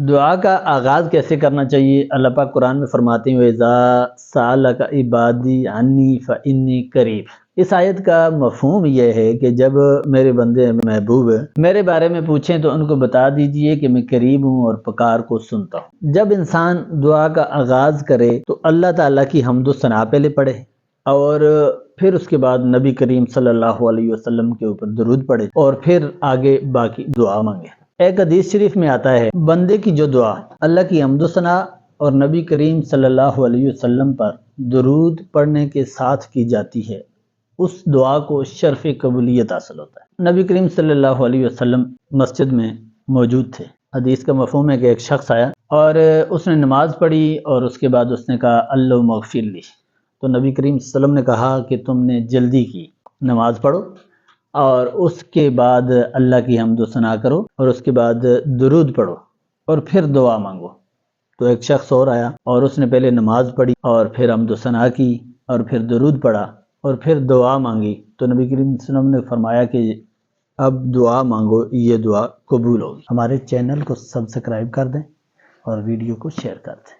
دعا کا آغاز کیسے کرنا چاہیے؟ اللہ پاک قرآن میں فرماتے ہیں وَإِذَا سَأَلَكَ عِبَادِي عَنِّي فَإِنِّي قَرِيبٌ۔ اس آیت کا مفہوم یہ ہے کہ جب میرے بندے محبوب میرے بارے میں پوچھیں تو ان کو بتا دیجئے کہ میں قریب ہوں اور پکار کو سنتا ہوں۔ جب انسان دعا کا آغاز کرے تو اللہ تعالیٰ کی حمد و ثنا پہلے پڑھے اور پھر اس کے بعد نبی کریم صلی اللہ علیہ وسلم کے اوپر درود پڑھے اور پھر آگے باقی دعا مانگے۔ ایک حدیث شریف میں آتا ہے بندے کی جو دعا اللہ کی حمد و ثنا اور نبی کریم صلی اللہ علیہ وسلم پر درود پڑھنے کے ساتھ کی جاتی ہے، اس دعا کو شرف قبولیت حاصل ہوتا ہے۔ نبی کریم صلی اللہ علیہ وسلم مسجد میں موجود تھے۔ حدیث کا مفہوم ہے کہ ایک شخص آیا اور اس نے نماز پڑھی اور اس کے بعد اس نے کہا اللہم اغفر لی، تو نبی کریم صلی اللہ علیہ وسلم نے کہا کہ تم نے جلدی کی، نماز پڑھو اور اس کے بعد اللہ کی حمد و ثنا کرو اور اس کے بعد درود پڑھو اور پھر دعا مانگو۔ تو ایک شخص اور آیا اور اس نے پہلے نماز پڑھی اور پھر حمد و ثنا کی اور پھر درود پڑھا اور پھر دعا مانگی، تو نبی کریم صلی اللہ علیہ وسلم نے فرمایا کہ اب دعا مانگو، یہ دعا قبول ہوگی۔ ہمارے چینل کو سبسکرائب کر دیں اور ویڈیو کو شیئر کر دیں۔